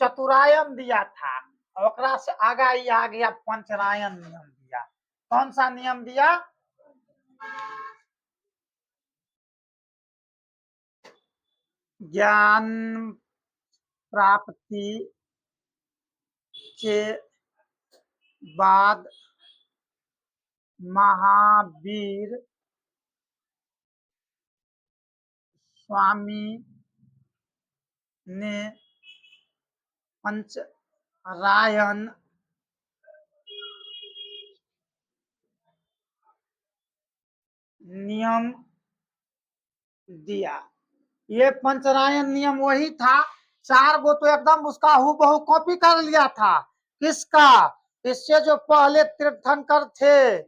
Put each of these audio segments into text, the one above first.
चतुरायन दिया था, ओकरा से आगा ही आ गया पंचरायन नियम दिया। कौन सा नियम दिया? ज्ञान प्राप्ति के बाद महावीर स्वामी ने पंचरायन नियम दिया। ये पंचरायन नियम वही था, 4 गो तो एकदम उसका हूबहू कॉपी कर लिया था। किसका? इससे जो पहले तीर्थंकर थे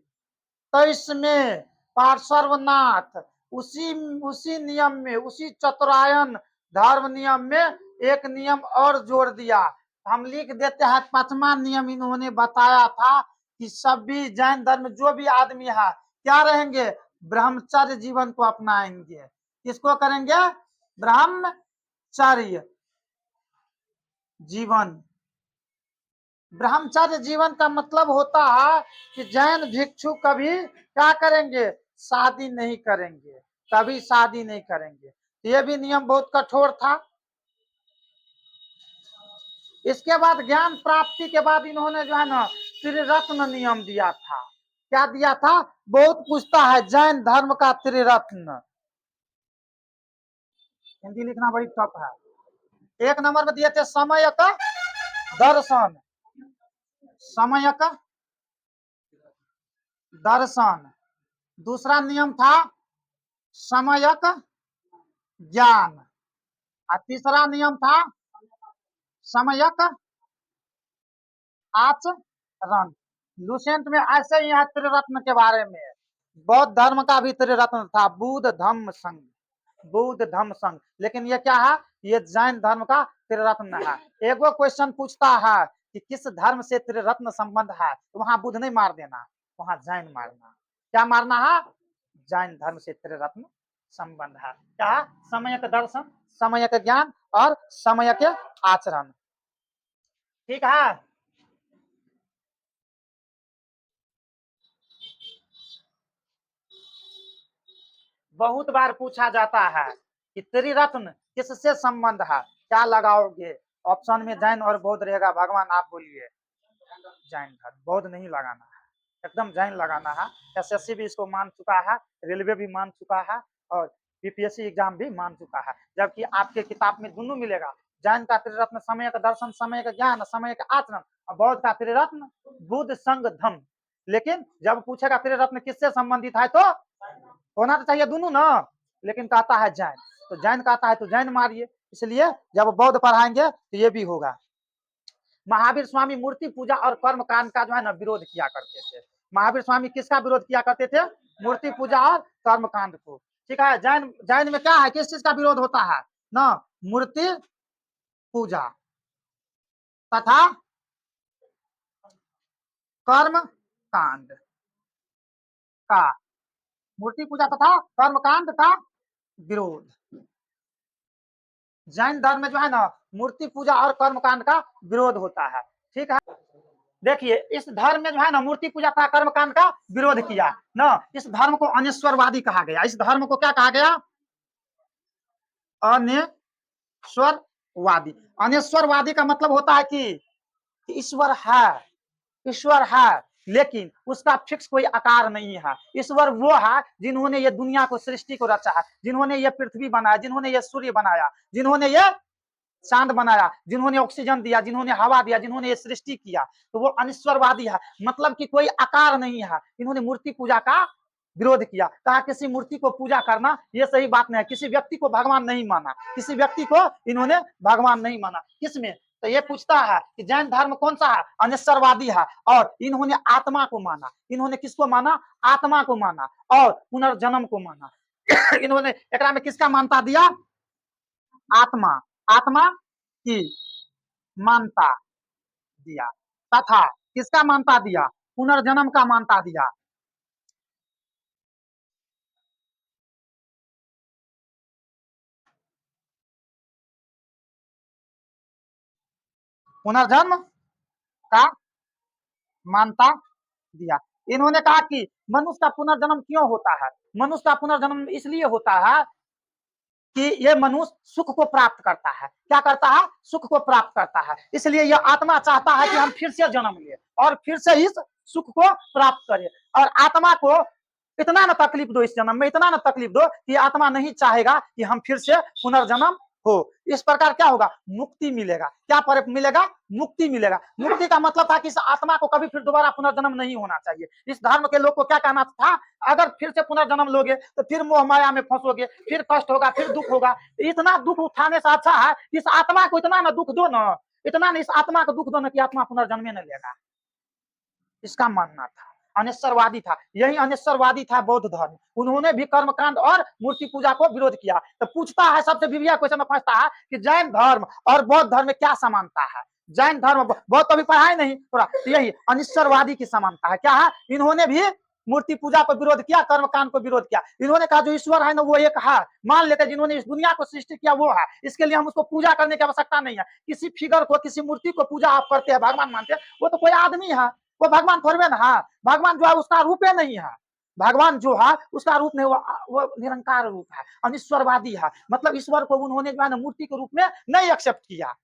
23 में पार्श्वनाथ, उसी उसी नियम में, उसी चतुरायन धर्म नियम में एक नियम और जोड़ दिया। हम लिख देते हैं 5वां नियम इन्होंने बताया था कि सभी जैन धर्म जो भी आदमी है क्या रहेंगे? ब्रह्मचर्य जीवन को अपनाएंगे। किसको करेंगे? ब्रह्मचर्य जीवन। ब्रह्मचर्य जीवन का मतलब होता है कि जैन भिक्षु कभी क्या करेंगे? शादी नहीं करेंगे, कभी शादी नहीं करेंगे। ये भी नियम बहुत कठोर था। इसके बाद ज्ञान प्राप्ति के बाद इन्होंने जो है ना त्रिरत्न नियम दिया था। क्या दिया था? बहुत पूछता है जैन धर्म का त्रिरत्न। हिंदी लिखना बड़ी टफ है। 1 नंबर में दिए थे समय का दर्शन, समय का दर्शन। दूसरा नियम था समयक ज्ञान, और तीसरा नियम था समयक आचरण। लुसेंट में ऐसे ही है त्रिरत्न के बारे में। बौद्ध धर्म का भी त्रिरत्न था, बुद्ध धम्म संघ, बुद्ध धम्म संघ। लेकिन ये क्या है? ये जैन धर्म का त्रिरत्न है। एगो क्वेश्चन पूछता है कि किस धर्म से त्रिरत्न संबंध है, तो वहां बुद्ध नहीं मार देना, वहां जैन मारना। क्या मारना है? जैन धर्म से त्रिरत्न संबंध है। क्या? समय का दर्शन, समय का ज्ञान और समय के आचरण। ठीक है। बहुत बार पूछा जाता है कि त्रिरत्न किससे संबंध है, क्या लगाओगे? ऑप्शन में जैन और बौद्ध रहेगा। भगवान आप बोलिए। जैन धर्म। बौद्ध नहीं लगाना है, एकदम जैन लगाना है। एसएससी भी इसको मान चुका है, रेलवे भी मान चुका है, और बीपीएससी एग्जाम भी मान चुका है। जबकि आपके किताब में दोनों मिलेगा। जैन का त्रिरत्न समय का दर्शन, समय का ज्ञान, समय का आचरण, और बौद्ध का त्रिरत्न बुद्ध संघ धम्म। लेकिन जब पूछेगा त्रिरत्न किससे संबंधित है, तो होना तो चाहिए दोनों ना, लेकिन कहता है जैन। तो जैन कहता है तो जैन मारिए। इसलिए जब बौद्ध पढ़ाएंगे तो ये भी होगा। महावीर स्वामी मूर्ति पूजा और कर्म कांड का जो है ना विरोध किया करते थे। महावीर स्वामी किसका विरोध किया करते थे? मूर्ति पूजा और कर्म कांड को। ठीक है। जैन, जैन में क्या है? किस चीज का विरोध होता है ना? मूर्ति पूजा तथा कर्म कांड का, मूर्ति पूजा तथा कर्म कांड का विरोध। जैन धर्म में जो है ना मूर्ति पूजा और कर्म कांड का विरोध होता है। ठीक है। देखिए इस धर्म में जो है ना मूर्ति पूजा था, कर्म कांड का विरोध किया ना। इस धर्म को अनेश्वरवादी कहा गया। इस धर्म को क्या कहा गया? अनेश्वरवादी। अनेश्वरवादी का मतलब होता है कि ईश्वर है, ईश्वर है, लेकिन उसका फिक्स कोई आकार नहीं है। ईश्वर वो है जिन्होंने ये दुनिया को, सृष्टि को रचा है, जिन्होंने ये पृथ्वी बनाया, जिन्होंने ये सूर्य बनाया, जिन्होंने ये चांद बनाया, जिन्होंने ऑक्सीजन दिया, जिन्होंने हवा दिया, जिन्होंने ये सृष्टि किया। तो वो अनिश्वरवादी है, मतलब कि कोई आकार नहीं है। इन्होंने मूर्ति पूजा का विरोध किया, कहा किसी मूर्ति को पूजा करना ये सही बात नहीं है। किसी व्यक्ति को भगवान नहीं माना, किसी व्यक्ति को इन्होंने भगवान नहीं माना। किसमें? तो ये पूछता है कि जैन धर्म कौन सा है? अनिश्वरवादी है। और इन्होंने आत्मा को माना। इन्होंने किसको माना? आत्मा को माना और पुनर्जन्म को माना। इन्होंने एकरा में किसका मानता दिया? आत्मा, आत्मा की मानता दिया तथा किसका मानता दिया? पुनर्जन्म का मानता दिया। पुनर्जन्म का मानता दिया। इन्होंने कहा कि मनुष्य का पुनर्जन्म क्यों होता है? मनुष्य का पुनर्जन्म इसलिए होता है कि ये मनुष्य सुख को प्राप्त करता है। क्या करता है? सुख को प्राप्त करता है। इसलिए यह आत्मा चाहता है कि हम फिर से जन्म लें और फिर से इस सुख को प्राप्त करें। और आत्मा को इतना ना तकलीफ दो, इस जन्म में इतना ना तकलीफ दो कि आत्मा नहीं चाहेगा कि हम फिर से पुनर्जन्म हो। इस प्रकार क्या होगा? मुक्ति मिलेगा। क्या पर मिलेगा? मुक्ति मिलेगा। मुक्ति का मतलब था कि इस आत्मा को कभी फिर दोबारा पुनर्जन्म नहीं होना चाहिए। इस धर्म के लोग को क्या कहना था? अगर फिर से पुनर्जन्म लोगे तो फिर मोह माया में फंसोगे, फिर कष्ट होगा, फिर दुख होगा। इतना दुख उठाने से अच्छा है इस आत्मा को इतना ना दुख दो ना, इतना ना इस आत्मा को दुख दो ना कि आत्मा पुनर्जन्म न लेगा। इसका मानना था। अनेश्वरवादी था। यही अनेश्वरवादी था बौद्ध धर्म। उन्होंने भी कर्मकांड और मूर्ति पूजा को विरोध किया। तो पूछता है सबसे विविया क्वेश्चन में फंसता है कि जैन धर्म और बौद्ध धर्म में क्या समानता है? जैन धर्म बौद्ध अभी पढ़ा ही नहीं थोड़ा, यही अनिश्वरवादी की समानता है। क्या है? इन्होंने भी मूर्ति पूजा को विरोध किया, कर्मकांड को विरोध किया। इन्होंने कहा जो ईश्वर है ना वो एक है, मान लेते जिन्होंने इस दुनिया को सृष्टि किया वो है, इसके लिए हम उसको पूजा करने की आवश्यकता नहीं है। किसी फिगर को, किसी मूर्ति को पूजा आप करते हैं, भगवान मानते हैं, वो तो कोई आदमी है, वो भगवान थोड़े ना है। भगवान जो है उसका रूप ही नहीं है। भगवान जो है उसका रूप नहीं, वो निरंकार रूप है, अनिश्वरवादी है। मतलब ईश्वर को उन्होंने जो है ना मूर्ति के रूप में नहीं एक्सेप्ट किया।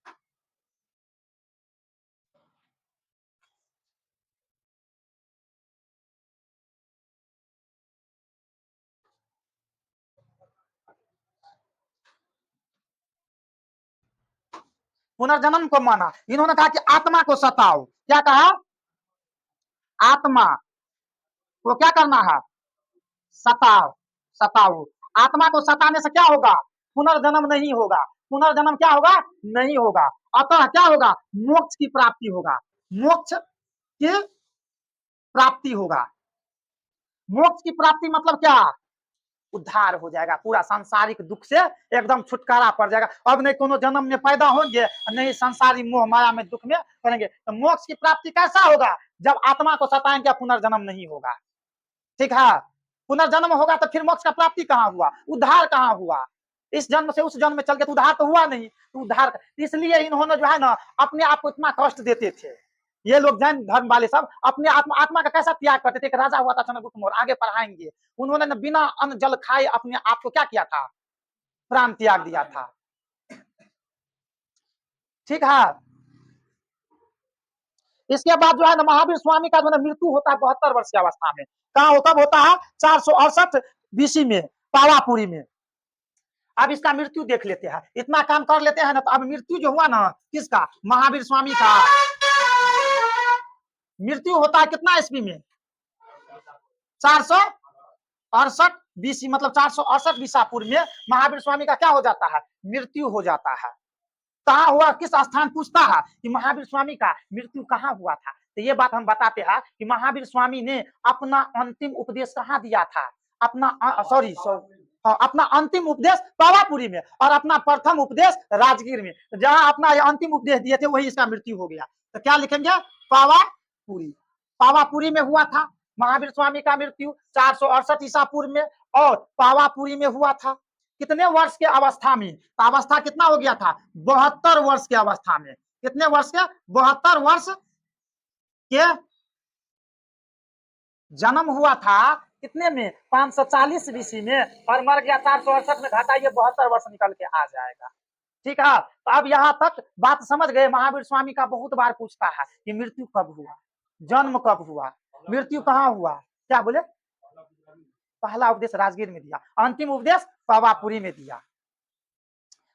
पुनर्जन्म को माना। इन्होंने कहा कि आत्मा को सताओ। क्या कहा? आत्मा को क्या करना है? सताओ। सताओ। आत्मा को सताने से क्या होगा? पुनर्जन्म नहीं होगा। पुनर्जन्म क्या होगा? नहीं होगा। अतः क्या होगा? मोक्ष की प्राप्ति होगा। मोक्ष की प्राप्ति होगा। मोक्ष की प्राप्ति मतलब क्या? उद्धार हो जाएगा, पूरा सांसारिक दुख से एकदम छुटकारा पड़ जाएगा। अब नहीं कोनो जन्म में पैदा होंगे, नहीं संसारी मोह माया में दुख में करेंगे। तो मोक्ष की प्राप्ति कैसा होगा? जब आत्मा को सताएंगे पुनर्जन्म नहीं होगा। ठीक है? पुनर्जन्म होगा तो फिर मोक्ष का प्राप्ति कहाँ हुआ? उद्धार कहाँ हुआ? इस जन्म से उस जन्म में चल के तो उद्धार तो हुआ नहीं। तो उद्धार इसलिए इन्होंने जो है ना अपने आप को इतना कष्ट देते थे। ये लोग जैन धर्म वाले सब अपने आत्मा आत्मा का कैसा त्याग करते थे। एक राजा हुआ था चंद्रगुप्त मौर्य, आगे पढ़ाएंगे। उन्होंने न बिना अन्न जल खाए अपने आप को क्या किया था? प्राण त्याग दिया था। ठीक है? इसके बाद जो है ना महावीर स्वामी का जो है मृत्यु होता है 72 वर्ष की अवस्था में। कहाँ कब होता है? 468 BC में, पावापुरी में। अब इसका मृत्यु देख लेते हैं। इतना काम कर लेते हैं ना, तो अब मृत्यु जो हुआ ना किसका? महावीर स्वामी का मृत्यु होता है कितना ईस्वी में? 468 BC, मतलब 468 बीसा पूर्व में महावीर स्वामी का क्या हो जाता है? मृत्यु हो जाता है। कहाँ हुआ? किस स्थान? पूछता है कि महावीर स्वामी का मृत्यु कहाँ हुआ था। तो ये बात हम बताते हैं कि महावीर स्वामी ने अपना अंतिम उपदेश कहाँ दिया था? अपना सॉरी अपना अंतिम उपदेश पावापुरी में, और अपना प्रथम उपदेश राजगीर में। जहां अपना अंतिम उपदेश दिए थे वही इसका मृत्यु हो गया। तो क्या लिखेंगे? पावापुरी। पावापुरी में हुआ था महावीर स्वामी का मृत्यु 468 ईसा पूर्व में, और पावापुरी में हुआ था। कितने वर्ष के अवस्था में? तो अवस्था कितना हो गया था? 72 वर्ष के अवस्था में। कितने वर्ष के? 72 वर्ष के जन्म हुआ था। कितने में? 540 BC में, और मर गया 468 में। घटाइए 72 वर्ष निकल के आ जाएगा। ठीक है? तो अब यहाँ तक बात समझ गए। महावीर स्वामी का बहुत बार पूछता है कि मृत्यु कब हुआ, जन्म कब हुआ, मृत्यु कहाँ हुआ। क्या बोले? पहला उपदेश राजगीर में दिया, अंतिम उपदेश पावापुरी में दिया।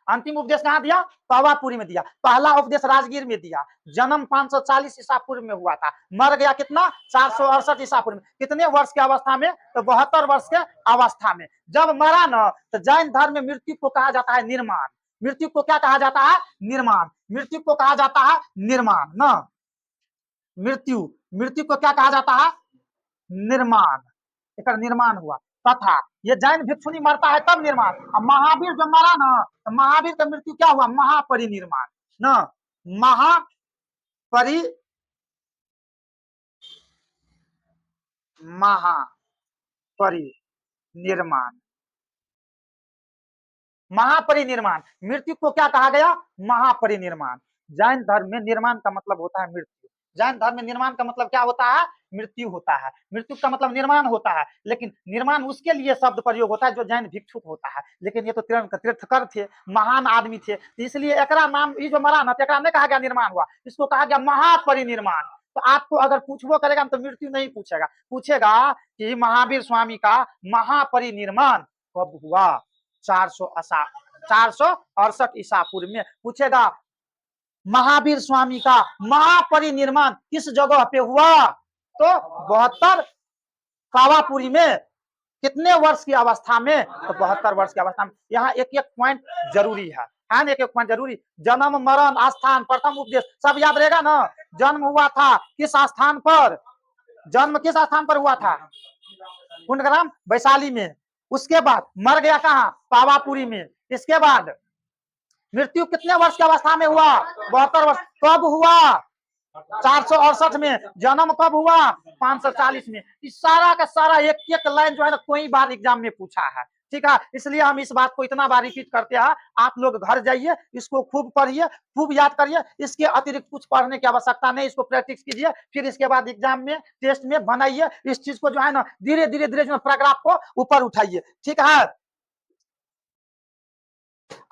अंतिम उपदेश कहाँ दिया? पावापुरी में दिया। पहला उपदेश राजगीर में दिया। जन्म 540 ईसा पूर्व में हुआ था। मर गया कितना? 468 ईसा पूर्व में। कितने वर्ष की अवस्था में? तो 72 वर्ष के अवस्था में। जब मरा न, तो जैन धर्म में मृत्यु को कहा जाता है निर्माण। मृत्यु को क्या कहा जाता है? निर्माण। मृत्यु को कहा जाता है निर्माण न। मृत्यु, मृत्यु को क्या कहा जाता है? निर्माण। एक निर्माण हुआ। तथा ये जैन भिक्षुनी मरता है तब निर्माण। अब महावीर जो मरा ना, तो महावीर का मृत्यु क्या हुआ? महापरिनिर्माण न। महापरि महापरिनिर्माण। महापरिनिर्माण। मृत्यु को क्या कहा गया? महापरिनिर्माण। जैन धर्म में निर्माण का मतलब होता है मृत्यु। जैन धर्म में निर्माण का मतलब क्या होता है? मृत्यु होता है। मृत्यु का मतलब निर्माण होता है, लेकिन निर्माण उसके लिए शब्द प्रयोग होता है जो जैन भिक्षुक होता है। लेकिन ये तो तीर्थकर थे, महान आदमी थे, तो इसलिए एकरा नाम ये जो मरा ना, तो एकरा नहीं कहा गया निर्माण हुआ, इसको कहा गया महापरिनिर्माण। तो आपको अगर पूछबो करेगा तो मृत्यु नहीं पूछेगा, पूछेगा कि महावीर स्वामी का महापरिनिर्माण कब हुआ? 468 ईसा पूर्व में। पूछेगा महावीर स्वामी का महापरिनिर्माण किस जगह पे हुआ? तो 72 पावापुरी में। कितने वर्ष की अवस्था में? तो 72 वर्ष की अवस्था में। यहाँ एक एक पॉइंट जरूरी है ना, एक एक पॉइंट जरूरी। जन्म, मरण, स्थान, प्रथम उपदेश सब याद रहेगा ना। जन्म हुआ था किस स्थान पर? जन्म किस स्थान पर हुआ था? कुंडग्राम वैशाली में। उसके बाद मर गया कहाँ? पावापुरी में। इसके बाद मृत्यु कितने वर्ष की अवस्था में हुआ? 72 वर्ष। कब हुआ? 468 में। जन्म कब हुआ? 540 में। इस सारा का सारा एक एक लाइन जो है ना, कोई बार एग्जाम में पूछा है। ठीक है, इसलिए हम इस बात को इतना बार रिपीट करते हैं। आप लोग घर जाइए, इसको खूब पढ़िए, खूब याद करिए। इसके अतिरिक्त कुछ पढ़ने की आवश्यकता नहीं, इसको प्रैक्टिस कीजिए, फिर इसके बाद एग्जाम में, टेस्ट में बनाइए। इस चीज को जो है ना, धीरे धीरे धीरे पैराग्राफ को ऊपर उठाइए। ठीक है,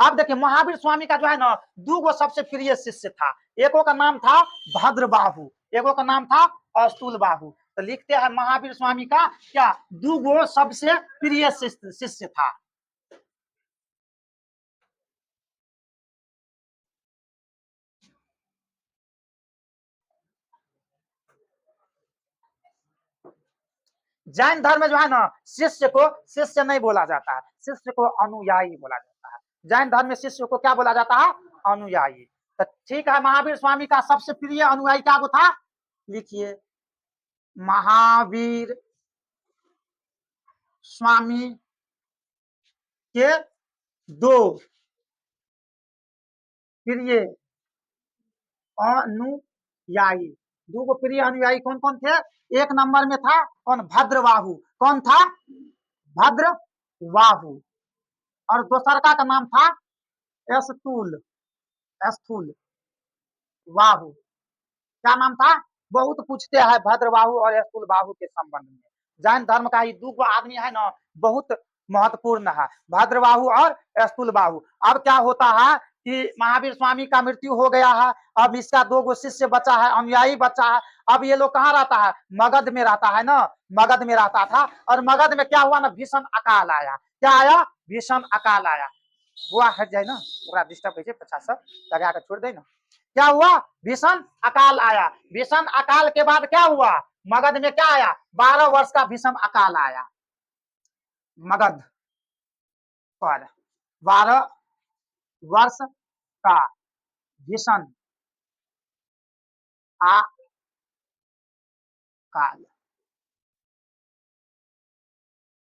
अब देखिए महावीर स्वामी का जो है ना, दो सबसे प्रिय शिष्य था। एकों का नाम था भद्रबाहु, एकों का नाम था अस्तुल बाहु। तो लिखते हैं महावीर स्वामी का क्या दो सबसे प्रिय शिष्य था। जैन धर्म में जो है ना, शिष्य को शिष्य नहीं बोला जाता है, शिष्य को अनुयायी बोला जाता है। जैन धर्म में शिष्य को क्या बोला जाता है? अनुयायी। तो ठीक है, महावीर स्वामी का सबसे प्रिय अनुयायी क्या वो था? लिखिए, महावीर स्वामी के दो प्रिय अनुयायी। दो प्रिय अनुयायी कौन कौन थे? एक नंबर में था कौन? भद्रबाहु। कौन था? भद्रबाहु। और दोसरका का नाम था स्थूल, स्थूल बाहु। क्या नाम था? बहुत पूछते हैं भद्रबाहु और स्थूल बाहु के संबंध में। जैन धर्म का ये दो आदमी है ना, बहुत महत्वपूर्ण है, भद्रबाहु और स्थूल बाहु। अब क्या होता है कि महावीर स्वामी का मृत्यु हो गया है, अब इसका दो शिष्य बचा है, अनुयायी बचा है। अब ये लोग कहाँ रहता है? मगध में रहता है ना, मगध में रहता था। और मगध में क्या हुआ ना, भीषण अकाल आया। क्या आया? भीषण अकाल आया। बुआ हट जाए ना, पूरा डिस्टर्ब हो 50 लगा कर छोड़ दे ना। क्या हुआ? भीषण अकाल आया। भीषण अकाल के बाद क्या हुआ? मगध में क्या आया? 12 वर्ष का भीषण अकाल आया मगध पर। 12 वर्ष का भीषण अकाल।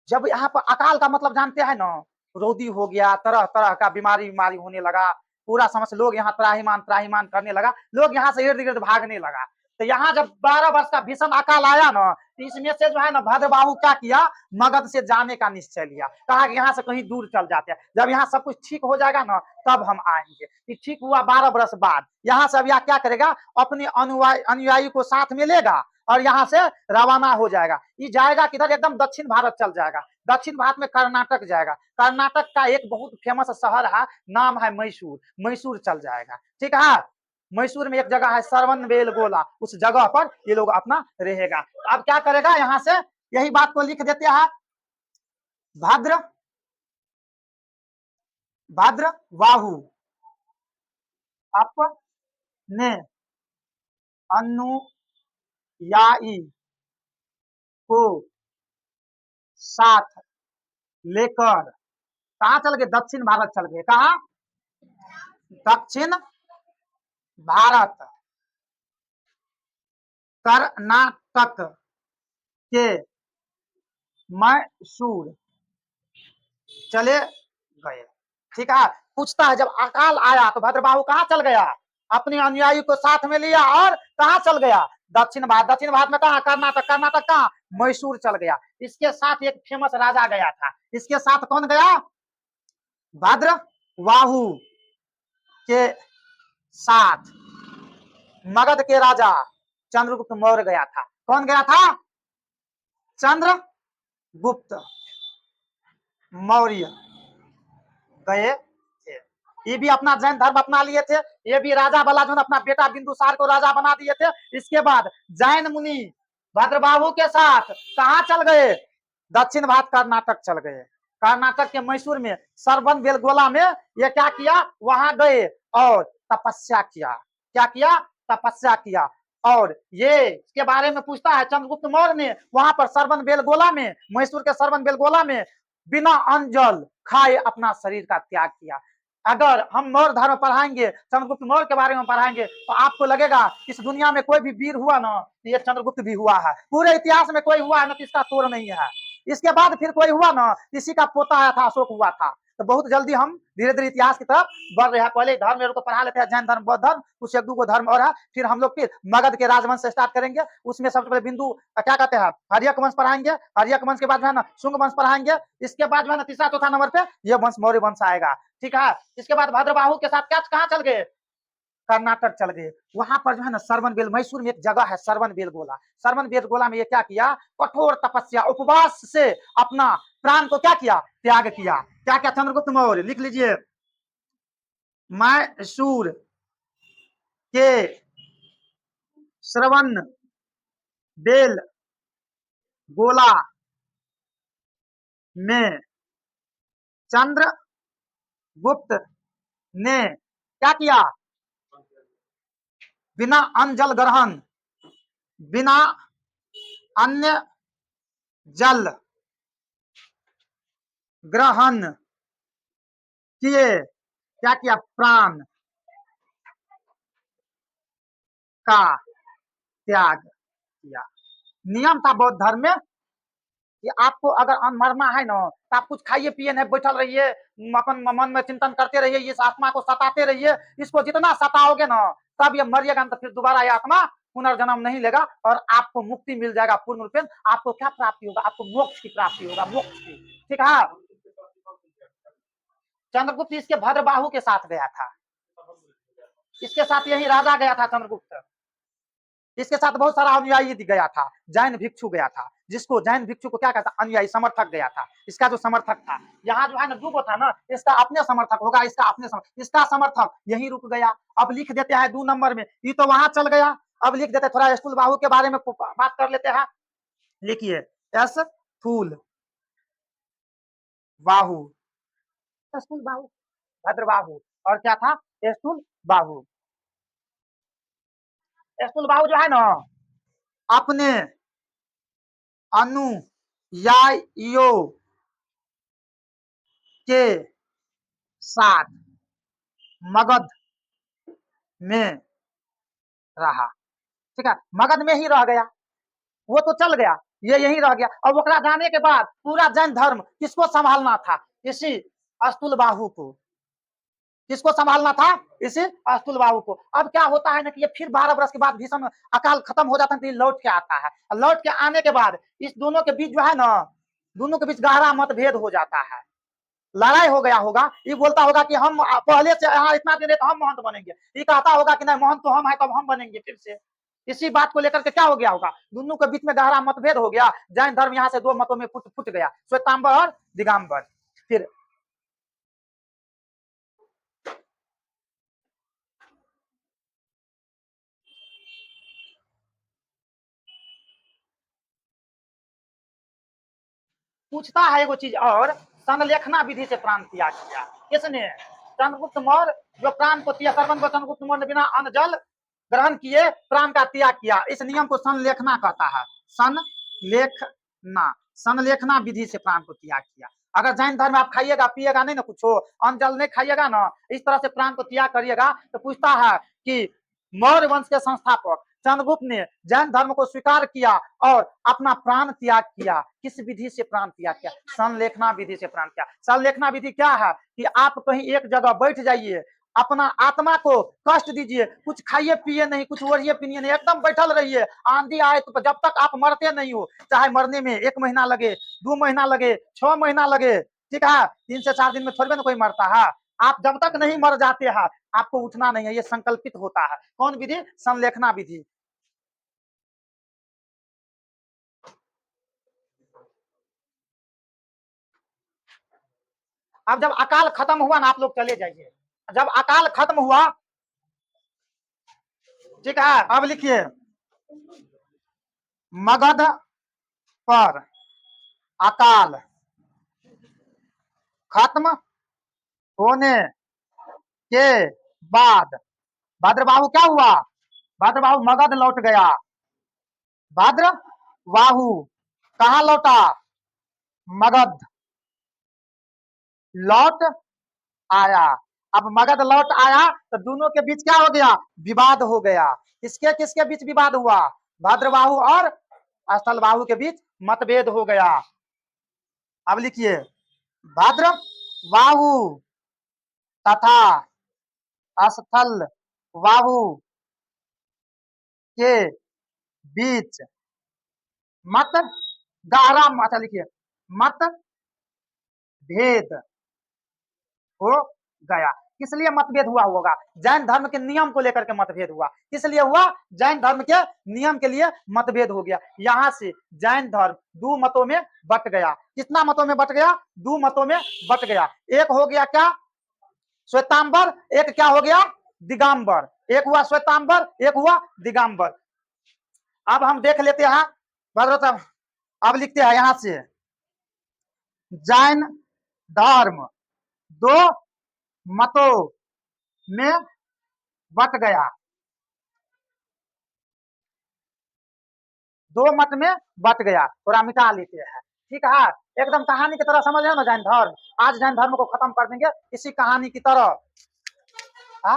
जब यहाँ पर अकाल का मतलब जानते हैं ना, रोदी हो गया, तरह तरह का बीमारी बीमारी होने लगा, पूरा समझ लोग यहाँ त्राहीमान त्राहीमान करने लगा, लोग यहाँ से इर्द गिर्द भागने लगा। तो यहाँ जब 12 वर्ष का भीषण अकाल आया ना, तो इसमें से जो है ना भद्रबाहु क्या किया? मगध से जाने का निश्चय लिया, कहा कि यहाँ से कहीं दूर चल जाते हैं, जब यहाँ सब कुछ ठीक हो जाएगा ना तब हम आएंगे। ये ठीक हुआ 12 वर्ष बाद। यहाँ से अब यह क्या करेगा? अपने अनुयायी को साथ में लेगा और यहाँ से रवाना हो जाएगा। ये जाएगा किधर? एकदम दक्षिण भारत चल जाएगा। दक्षिण भारत में कर्नाटक जाएगा। कर्नाटक का एक बहुत फेमस शहर है, नाम है मैसूर। मैसूर चल जाएगा। ठीक है, मैसूर में एक जगह है सरवन बेलगोला, उस जगह पर ये लोग अपना रहेगा। अब क्या करेगा? यहाँ से यही बात को लिख देते हैं, भद्र भद्रबाहु अपने अनुयायी को साथ लेकर कहा चल गए? दक्षिण भारत चल गए। कहा? दक्षिण भारत, कर्नाटक के मैसूर चले गए। ठीक है, पूछता है जब अकाल आया तो भद्रबाहु कहाँ चल गया? अपने अनुयायी को साथ में लिया और कहाँ चल गया? दक्षिण भारत। दक्षिण भारत में कहा? कर्नाटक। कर्नाटक कहाँ? मैसूर चल गया। इसके साथ एक फेमस राजा गया था। इसके साथ कौन गया? भद्रबाहु के साथ मगध के राजा चंद्रगुप्त मौर्य गया था। कौन गया था? चंद्रगुप्त मौर्य गए थे। ये भी अपना जैन धर्म अपना लिए थे। ये भी राजा वाला जो अपना बेटा बिंदुसार को राजा बना दिए थे। इसके बाद जैन मुनि भद्रबाहु के साथ कहाँ चल गए? दक्षिण भारत कर्नाटक चल गए। कर्नाटक के मैसूर में सरवन बेलगोला में ये क्या किया? वहां गए और तपस्या किया। क्या किया? तपस्या किया। और ये इसके बारे में पूछता है चंद्रगुप्त मौर्य ने वहां पर सरवन बेलगोला में, मैसूर के सरवन बेलगोला में बिना अन्न जल खाए अपना शरीर का त्याग किया। अगर हम मौर्य धर्म पढ़ाएंगे, चंद्रगुप्त मौर्य के बारे में पढ़ाएंगे तो आपको लगेगा इस दुनिया में कोई भी वीर हुआ ना तो ये चंद्रगुप्त भी हुआ है। पूरे इतिहास में कोई हुआ है ना तो इसका तोड़ नहीं है। इसके बाद फिर कोई हुआ ना, इसी का पोता आया था, अशोक हुआ था। तो बहुत जल्दी हम धीरे धीरे इतिहास की तरफ बढ़ रहे हैं। पहले धर्म मेरे को पढ़ा लेते हैं, जैन धर्म, बौद्ध धर्म, कुछ एक दो धर्म और है। फिर हम लोग फिर मगध के राजवंश से स्टार्ट करेंगे। उसमें सबसे पहले बिंदु क्या कहते हैं, हर्यक वंश पढ़ाएंगे। हर्यक वंश के बाद जो है ना शुंग वंश पढ़ाएंगे। इसके बाद जो है ना तीसरा चौथा नंबर पे ये वंश मौर्य वंश आएगा। ठीक है। इसके बाद भद्रबाहु के साथ क्या कहाँ चल गए? कर्नाटक चल गए। वहां पर जो है ना सरवन बेल, मैसूर में एक जगह है सरवन बेलगोला। सरवन बेलगोला में ये क्या किया? कठोर तपस्या, उपवास से अपना प्राण को क्या किया? त्याग किया। क्या क्या? चंद्रगुप्त मौर्य, लिख लीजिए। मैसूर के श्रवण बेल गोला में चंद्रगुप्त ने क्या किया? बिना अन्न जल ग्रहण, बिना अन्य जल ग्रहण किए क्या किया? प्राण का त्याग किया। नियम था बौद्ध धर्म में कि आपको अगर मरना है ना तो आप कुछ खाइए पिए नहीं, बैठल रहिए, अपन मन में चिंतन करते रहिए, इस आत्मा को सताते रहिए। इसको जितना सताओगे ना तब ये मरिएगा, तो फिर दोबारा ये आत्मा पुनर्जन्म नहीं लेगा और आपको मुक्ति मिल जाएगा पूर्ण रूप से। आपको क्या प्राप्ति होगा? आपको मोक्ष की प्राप्ति होगा, मोक्ष की। ठीक है। चंद्रगुप्त इसके भद्रबाहु के साथ गया था। इसके साथ यही राजा गया था चंद्रगुप्त। इसके साथ बहुत सारा अनुयायी गया था। जैन भिक्षु गया था, जिसको जैन भिक्षु को क्या कहता? अनुयायी, समर्थक गया था। इसका जो समर्थक था, यहाँ जो है ना दो था ना, इसका अपने समर्थक होगा, इसका अपने समर्थक, इसका समर्थक यही रुक गया। अब लिख देते हैं 2 नंबर में, ये तो वहां चल गया। अब लिख देते थोड़ा स्थूल बाहु के बारे में बात कर लेते हैं। लिखिए स्थूल बाहु, स्थूल बाहु, भद्रबाहु, और क्या था? स्थूल बाहु। स्थूल बाहु जो है ना अपने अनुयायियों के साथ मगध में रहा। ठीक है, मगध में ही रह गया। वो तो चल गया, ये यही रह गया। और ओकरा जाने के बाद पूरा जैन धर्म किसको संभालना था? इसी स्थूल बाहु को। किसको संभालना था? इसी स्थूल बाहु को। अब क्या होता है ना कि ये फिर 12 वर्ष के बाद भीषण अकाल खत्म हो जाता है तो ये लौट के आता है। लौट के आने के बाद इस दोनों के बीच जो है ना, दोनों के बीच गहरा मतभेद हो जाता है, लड़ाई हो गया होगा। ये बोलता होगा कि हम पहले से यहाँ इतना दिन तो हम महंत बनेंगे, ये कहता होगा कि नहीं महंत तो हम है, तब हम बनेंगे फिर से। इसी बात को लेकर के क्या हो गया होगा? दोनों के बीच में गहरा मतभेद हो गया। जैन धर्म यहाँ से 2 मतों में फुट गया, श्वेतांबर और दिगंबर। फिर पूछता है एगो चीज और, संलेखना विधि से प्राण त्याग किया किसने? चंद्रगुप्त मौर्य। जो प्राण को त्याग, सर्वन को चंद्रगुप्त मौर्य ने बिना अन्न जल ग्रहण किए प्राण का त्याग किया। इस नियम को संलेखना कहता है। संलेखना, संलेखना विधि से प्राण को त्याग किया। अगर जैन धर्म में आप खाइएगा पिएगा नहीं ना, कुछ अन्न जल नहीं खाइएगा ना, इस तरह से प्राण को त्याग करिएगा, तो पूछता है कि मौर्य वंश के संस्थापक चंद्रगुप्त ने जैन धर्म को स्वीकार किया और अपना प्राण त्याग किया। किस विधि से प्राण त्याग किया? संलेखना विधि से प्राण त्याग। संलेखना विधि क्या है कि आप कहीं एक जगह बैठ जाइए, अपना आत्मा को कष्ट दीजिए, कुछ खाइए पिए नहीं, कुछ ओढ़िए पिनिए नहीं, एकदम बैठल रहिए। आंधी आए तो जब तक आप मरते नहीं हो, चाहे मरने में 1 महीना लगे, 2 महीना लगे, 6 महीना लगे, ठीक है, 3 से 4 दिन में थोड़ी ना कोई मरता है। आप जब तक नहीं मर जाते हैं, आपको उठना नहीं है, ये संकल्पित होता है। कौन विधि? संलेखना विधि। अब जब अकाल खत्म हुआ ना, आप लोग चले जाइए। जब अकाल खत्म हुआ, ठीक है, अब लिखिए, मगध पर अकाल खत्म होने के बाद भद्रबाहु क्या हुआ? भद्रबाहु मगध लौट गया। भद्रबाहु कहाँ लौटा? मगध लौट आया। अब मगध लौट आया तो दोनों के बीच क्या हो गया? विवाद हो गया। किसके किसके बीच विवाद हुआ? भद्रबाहु और स्थलबाहु के बीच मतभेद हो गया। अब लिखिए, भद्रबाहु तथा स्थलबाहु के बीच मत गहरा, अच्छा लिखिए, मत भेद हो गया। किस लिए मतभेद हुआ होगा? जैन धर्म के नियम को लेकर के मतभेद हुआ। किस लिए हुआ? जैन धर्म के नियम के लिए मतभेद हो गया। यहां से जैन धर्म दो मतों में बट गया। कितना मतों में बट गया? दो मतों में बट गया। एक हो गया क्या? श्वेतांबर। एक क्या हो गया? दिगंबर। एक हुआ श्वेतांबर, एक हुआ दिगंबर। अब हम देख लेते हैं भद्रता। अब लिखते हैं यहां से, जैन धर्म दो मतों में बट गया। दो मत में बट गया। थोड़ा मिटा लेते हैं, ठीक है। एकदम कहानी की तरह समझ रहे हो ना जैन धर्म? आज जैन धर्म को खत्म कर देंगे इसी कहानी की तरह। हा?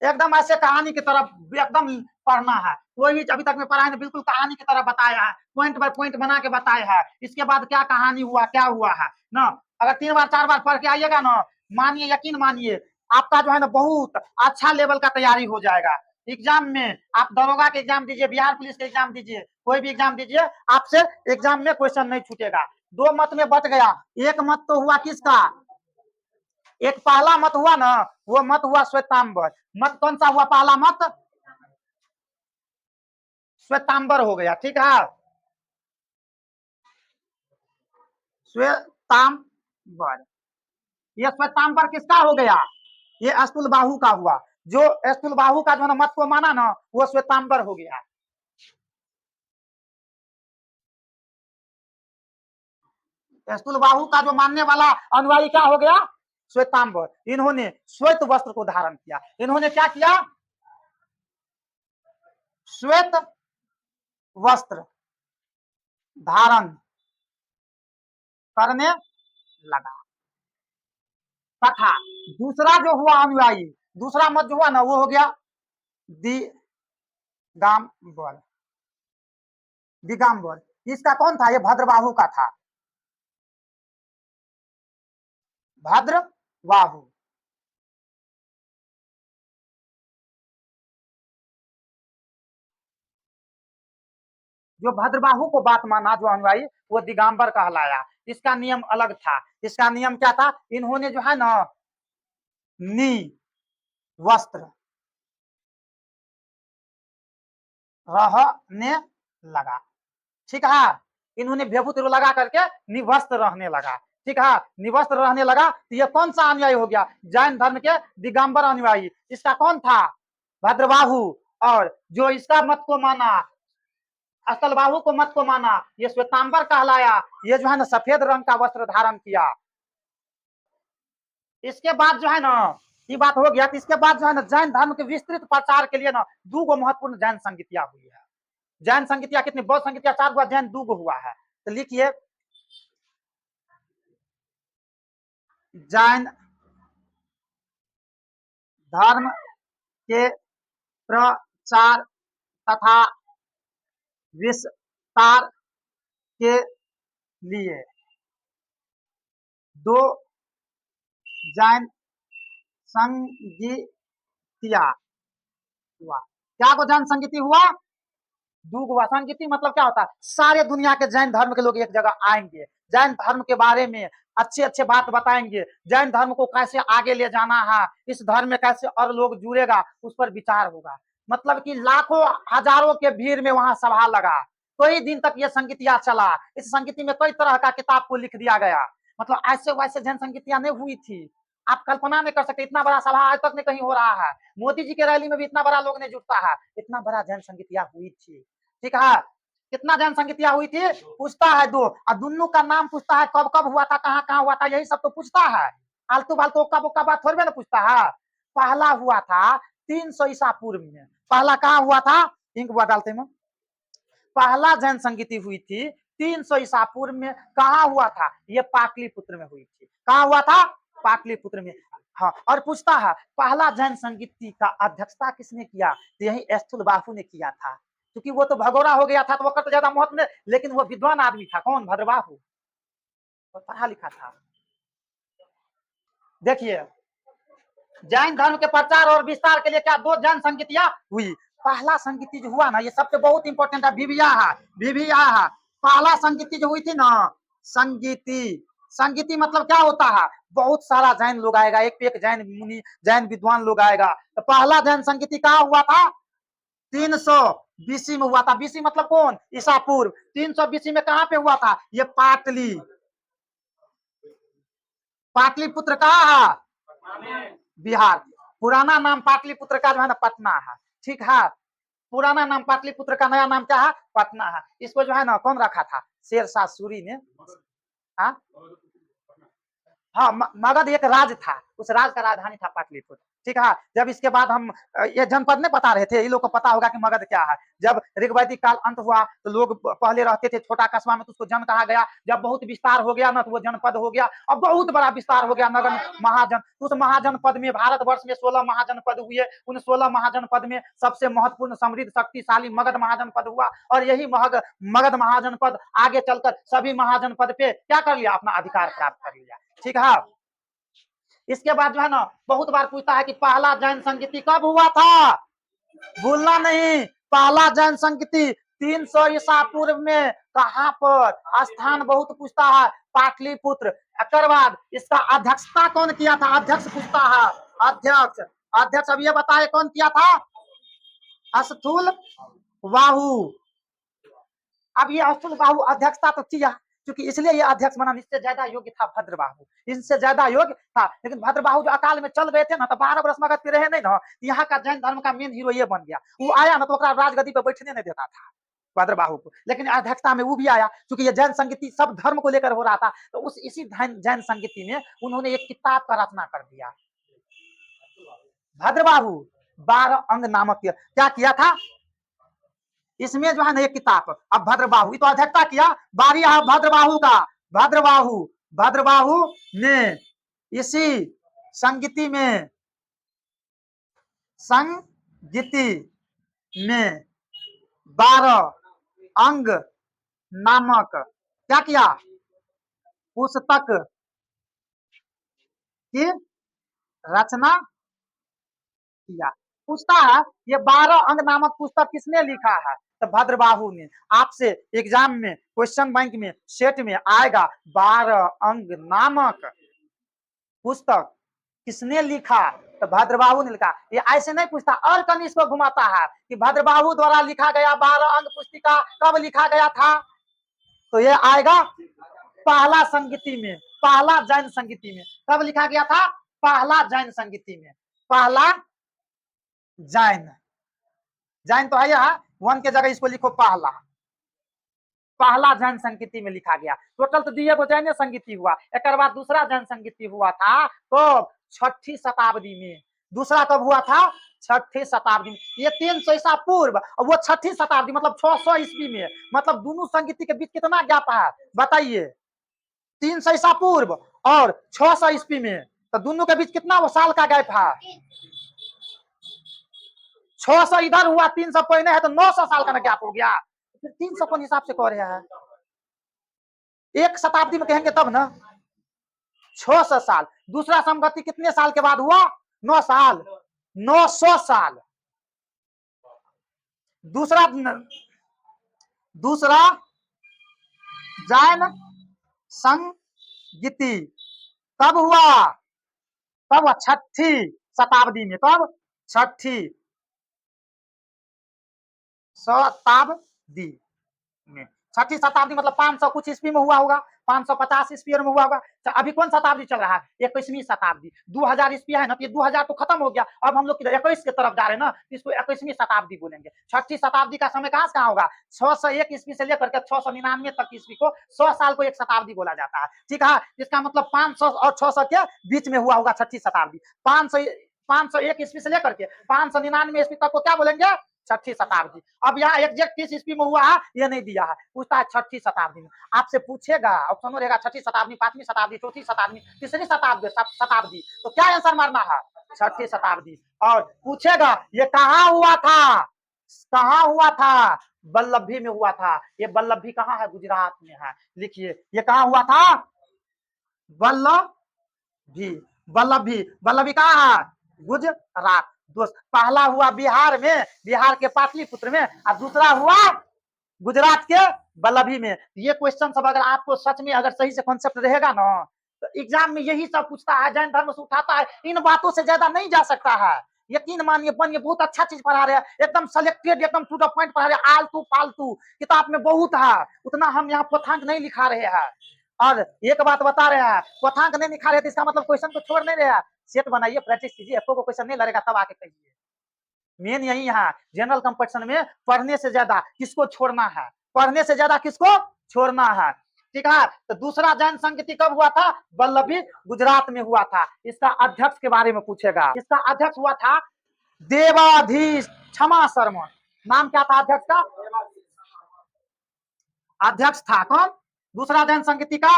एकदम ऐसे कहानी की तरह एकदम पढ़ना है। कोई भी अभी तक में पढ़ा है बिल्कुल कहानी की तरह बताया है, पॉइंट बाय पॉइंट बना के बताया है। इसके बाद क्या कहानी हुआ, क्या हुआ है ना। अगर 3 बार 4 बार पढ़ के आइएगा ना, मानिए, यकीन मानिए, आपका जो है ना बहुत अच्छा लेवल का तैयारी हो जाएगा। एग्जाम में आप दरोगा के एग्जाम दीजिए, बिहार पुलिस के एग्जाम दीजिए, कोई भी एग्जाम दीजिए, आपसे एग्जाम में क्वेश्चन नहीं छूटेगा। दो मत में बट गया। एक मत तो हुआ किसका? एक पहला मत हुआ ना, वो मत हुआ श्वेतांबर। मत कौन सा हुआ? पहला मत श्वेतांबर हो गया, ठीक है। श्वेतांबर, ये श्वेतांबर किसका हो गया? ये स्थूलबाहु का हुआ। जो स्थूलबाहु का जो ना मत को माना ना, वो श्वेतांबर हो गया। स्थूलबाहु का जो मानने वाला अनुयायी क्या हो गया? श्वेतांबर। इन्होंने श्वेत वस्त्र को धारण किया। इन्होंने क्या किया? श्वेत वस्त्र धारण करने लगा। तथा दूसरा जो हुआ अनुयायी, दूसरा मत जो हुआ ना, वो हो गया दिगंबर। दिगंबर इसका कौन था? ये भद्रबाहु का था। भद्रबाहु। जो भद्रबाहु को बात माना जो अनुयायी, वो दिगंबर कहलाया। इसका नियम अलग था। इसका नियम क्या था? इन्होंने जो है ना नी वस्त्र रहने लगा, ठीक है। इन्होंने विभूति लगा करके निवस्त्र रहने लगा, ठीक है। निवस्त्र रहने लगा तो ये कौन सा अनुयायी हो गया? जैन धर्म के दिगंबर अनुयायी। इसका कौन था? भद्रबाहु। और जो इसका मत को माना, स्थलबाहु को मत को माना, ये श्वेतांबर कहलाया। ये जो है ना सफेद रंग का वस्त्र धारण किया। इसके बाद जो है ना, ये बात हो गया। तो इसके बाद जो है ना जैन धर्म के विस्तृत प्रचार के लिए ना दो महत्वपूर्ण जैन संगीतियां हुई है। जैन संगीतियां कितनी? बौद्ध संगीतियां 4 हुआ, जैन 2 हुआ है। तो लिखिए, जैन धर्म के प्रचार तथा विस्तार के लिए दो जैन संगीतियां हुआ। क्या को जैन संगीति हुआ? दो हुआ। संगीति मतलब क्या होता है? सारे दुनिया के जैन धर्म के लोग एक जगह आएंगे, जैन धर्म के बारे में अच्छे अच्छे बात बताएंगे, जैन धर्म को कैसे आगे ले जाना है, इस धर्म में कैसे और लोग जुड़ेगा, उस पर विचार होगा। मतलब कि लाखों हजारों के भीड़ में वहां सभा लगा, कई दिन तक ये संगीतिया चला। इस संगीति में कई तरह का किताब को लिख दिया गया। मतलब ऐसे वैसे जन संगीतियां नहीं हुई थी, आप कल्पना नहीं कर सकते। इतना बड़ा सभा आज तक नहीं कहीं हो रहा है। मोदी जी के रैली में भी इतना बड़ा लोग नहीं जुटता है, इतना बड़ा जन संगीतिया हुई थी। ठीक है, कितना जन संगीतिया हुई थी, पूछता है दो, और दोनों का नाम पूछता है, कब कब हुआ था, कहाँ कहाँ हुआ था, यही सब तो पूछता है। आलतू फालतू ओक्का बोक्का बात थोड़ी ना पूछता है। पहला हुआ था 300 ईसा पूर्व में। पहला कहाँ हुआ था, इंक डालते में, पहला जैन संगीति हुई थी 300 ईसा पूर्व में। कहाँ हुआ था, ये पाटलिपुत्र में हुई थी। कहाँ हुआ था, पाटलिपुत्र में। हाँ, और पूछता है पहला जैन संगीति का अध्यक्षता किसने किया, तो यही स्थूल बाहु ने किया था। क्योंकि वो तो भगोड़ा हो गया था, तो वो तो ज्यादा महत्व नहीं, लेकिन वो विद्वान आदमी था। कौन, भद्रबाहु, वो पढ़ा लिखा था। देखिए, जैन धर्म के प्रचार और विस्तार के लिए क्या दो जैन संगीतियां हुई। पहला संगीति जो हुआ ना, ये सबसे बहुत इंपॉर्टेंट है, विविया है, विविया है। पहला संगीति जो हुई थी ना, संगीति, संगीति मतलब क्या होता है, बहुत सारा जैन लोग आएगा, एक पे एक जैन मुनि, जैन विद्वान लोग आएगा। तो पहला जैन संगीति कहाँ हुआ था, 300 बीसी में हुआ था। बीसी मतलब कौन, ईसा पूर्व। 300 बीसी में कहाँ पे हुआ था, ये पाटली, पाटलिपुत्र कहाँ है, बिहार। पुराना नाम पाटलिपुत्र का जो है ना पटना है। ठीक है, पुराना नाम पाटलिपुत्र का, नया नाम क्या है, पटना है। इसको जो है ना कौन रखा था, शेरशाह सूरी ने। हाँ हाँ, मगध एक राज था, उस राज का राजधानी था पाटलिपुत्र। ठीक है, जब इसके बाद हम ये जनपद नहीं बता रहे थे, ये लोग को पता होगा कि मगध क्या है। जब ऋग्वैदिक काल अंत हुआ तो लोग पहले रहते थे छोटा कस्बा में, तो उसको जन कहा गया। जब बहुत विस्तार हो गया ना, तो वो जनपद हो गया। अब बहुत बड़ा विस्तार हो गया, नगर महाजन। उस महाजनपद में भारतवर्ष में 16 महाजनपद हुए। उन 16 महाजनपद में सबसे महत्वपूर्ण, समृद्ध, शक्तिशाली मगध महाजनपद हुआ। और यही मगध महाजनपद आगे चलकर सभी महाजनपद पे क्या कर लिया, अपना अधिकार प्राप्त कर लिया। ठीक है, इसके बाद जो है ना बहुत बार पूछता है कि पहला जैन संगीति कब हुआ था, भूलना नहीं। पहला जैन संगीति 300 ईसा पूर्व में, कहां पर, स्थान बहुत पूछता है, पाटलिपुत्र। एकर बाद इसका अध्यक्षता कौन किया था, अध्यक्ष पूछता है, अध्यक्ष, अध्यक्ष अब ये बताए कौन किया था, स्थूल बाहु। अब ये स्थूल बाहु अध्यक्षता तो किया, क्योंकि इसलिए ये अध्यक्ष बना। इससे ज्यादा योग्य था भद्रबाहु, इनसे ज्यादा योग्य था। लेकिन भद्रबाहु जो अकाल में चल गए थे ना, तो 12 वर्ष मगध पे रहे नहीं ना, यहाँ का जैन धर्म का मेन हीरो ये बन गया। वो आया ना तो राजगद्दी पे बैठने नहीं देता था भद्रबाहु को, लेकिन अध्यक्षता में वो भी आया, क्योंकि ये जैन संगीति सब धर्म को लेकर हो रहा था। तो उस इसी जैन संगीति में उन्होंने एक किताब का रचना कर दिया, भद्रबाहु 12 अंग नामक। क्या किया था, इसमें जो है ना एक किताब, अब भद्रबाहु तो अध्यक्षता किया, बारी भद्रबाहु का। भद्रबाहु, भद्रबाहु ने इसी संगीति में, संगीति में 12 अंग नामक क्या किया, पुस्तक की रचना किया। पूछता है ये 12 अंग नामक पुस्तक किसने लिखा है, तो भद्रबाहु ने। आपसे एग्जाम में, क्वेश्चन बैंक में, सेट में आएगा 12 अंग नामक पुस्तक किसने लिखा, तो भद्रबाहु ने लिखा। ये ऐसे नहीं पूछता, और कहीं इसको घुमाता है कि भद्रबाहु द्वारा लिखा गया 12 अंग पुस्तिका कब लिखा गया था, तो ये आएगा पहला संगीति में, पहला जैन संगीति में। कब लिखा गया था, पहला जैन संगीति में। पहला जैन, जैन तो है यहाँ, वन के जगह इसको लिखो पहला, पहला जैन संगीति में लिखा गया। टोटल तो दिए को जैन संगीति हुआ। एक बाद दूसरा जैन संगीति हुआ था तो 6ठी शताब्दी में। दूसरा कब हुआ था, 6ठी शताब्दी में। ये 300 ईसा पूर्व, वो 6ठी शताब्दी मतलब 600 ईस्वी में। मतलब दोनों संगीति के बीच कितना गैप है बताइए, 300 ईसा पूर्व और 600 ईस्वी में। तो दोनों के बीच कितना वो साल का गैप है, 600 इधर हुआ, 300 पहले है, तो 900 साल का ना गैप हो गया। फिर 300 कौन हिसाब से कह रहे हैं, एक शताब्दी में कहेंगे तब ना, 600 साल। दूसरा समगति कितने साल के बाद हुआ, 9 साल, 900 साल। दूसरा, दूसरा जैन संगीति गीति कब हुआ? कब? छठी शताब्दी में। कब? छठी शताब्दी में। छठी शताब्दी मतलब 500 कुछ ईस्वी में हुआ होगा, 550 ईस्वी में हुआ होगा। तो अभी कौन शताब्दी चल रहा है? 21वीं शताब्दी। 2000 ईस्वी है ना, तो ये 2000 तो खत्म हो गया। अब हम लोग 21 की तरफ जा रहे हैं ना, तो इसको 21वीं शताब्दी बोलेंगे। छठी शताब्दी का समय कहाँ से कहाँ होगा? 601 ईस्वी से लेकर के 699 तक ईस्वी को 100 साल को एक शताब्दी बोला जाता है। ठीक है, इसका मतलब 500 और 600 के बीच में हुआ होगा छठी शताब्दी। 501 ईस्वी से लेकर के 599 ईस्वी तक को क्या बोलेंगे? छठी शताब्दी। अब यहाँ एग्जैक्ट किस ईस्वी में हुआ है ये नहीं दिया है, पूछता है छठी शताब्दी में। आपसे पूछेगा, ऑप्शन रहेगा छठी शताब्दी, 5वीं शताब्दी, चौथी शताब्दी, तीसरी शताब्दी। तो क्या आंसर मारना है? छठी शताब्दी। और पूछेगा ये कहाँ हुआ था? कहाँ हुआ था? वल्लभी में हुआ था। ये वल्लभी कहाँ है? गुजरात में है। लिखिए ये कहाँ हुआ था? वल्लभी। वल्लभी वल्लभी कहाँ है? गुजरात। दोस्त, पहला हुआ बिहार में, बिहार के पाटलिपुत्र में, और दूसरा हुआ गुजरात के वल्लभी में। ये क्वेश्चन सब अगर आपको सच में अगर सही से कॉन्सेप्ट रहेगा ना, तो एग्जाम में यही सब पूछता है, जैन धर्म से उठाता है। इन बातों से ज्यादा नहीं जा सकता है। यकीन मानिए, बनिए, बहुत अच्छा चीज पढ़ा रहे हैं, एकदम सिलेक्टेड, एकदम टू द पॉइंट पढ़ा रहे हैं। आलतू फालतू किताब में बहुत है, उतना हम यहाँ क्वथांक नहीं लिखा रहे हैं। और एक बात बता रहे हैं, क्वथांक नहीं लिखा रहे तो इसका मतलब क्वेश्चन को छोड़ नहीं रहे हैं। सेट बनाइए, प्रैक्टिस कीजिए, आपको क्वेश्चन नहीं लड़ेगा तब आके कहिए। मेन यही है, जनरल कंपटीशन में पढ़ने से ज्यादा किसको छोड़ना है, पढ़ने से ज्यादा किसको छोड़ना है। ठीक है, तो दूसरा जैन संगति कब हुआ था? वल्लभी, गुजरात में हुआ था। इसका अध्यक्ष के बारे में पूछेगा। इसका अध्यक्ष हुआ था देवाधीश क्षमा शर्मा। नाम क्या था अध्यक्ष का? अध्यक्ष था कौन? दूसरा जैन संगति का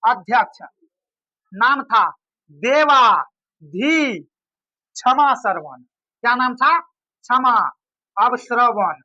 अध्यक्ष नाम था देवाधी क्षमा श्रवण। क्या नाम था? क्षमा अब श्रवण।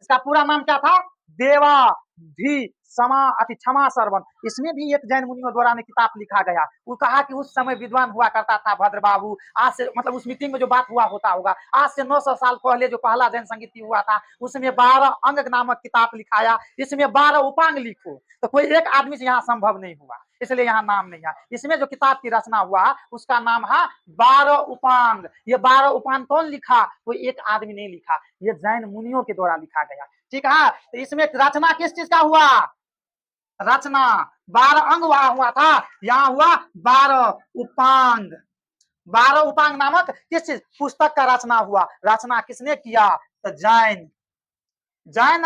इसका पूरा नाम क्या था? देवाधी समा अति क्षमा श्रवण। इसमें भी एक जैन मुनियों द्वारा ने किताब लिखा गया। वो कहा कि उस समय विद्वान हुआ करता था भद्र बाबू। आज से मतलब उस मीटिंग में जो बात हुआ होता होगा, आज से 900 साल पहले जो पहला जैन संगीत हुआ था, उसमें 12 अंग नामक किताब लिखाया। इसमें 12 उपांग लिखो, तो कोई एक आदमी से यहाँ संभव नहीं हुआ, इसलिए यहाँ नाम नहीं है। इसमें जो किताब की रचना हुआ उसका नाम है 12 उपांग। ये 12 उपांग कौन लिखा? कोई एक आदमी नहीं लिखा, ये जैन मुनियों के द्वारा लिखा गया। ठीक है, तो इसमें रचना किस चीज का हुआ? रचना 12 अंग वहां हुआ था, यहाँ हुआ 12 उपांग। 12 उपांग नामक किस चीज पुस्तक का रचना हुआ। रचना किसने किया? तो जैन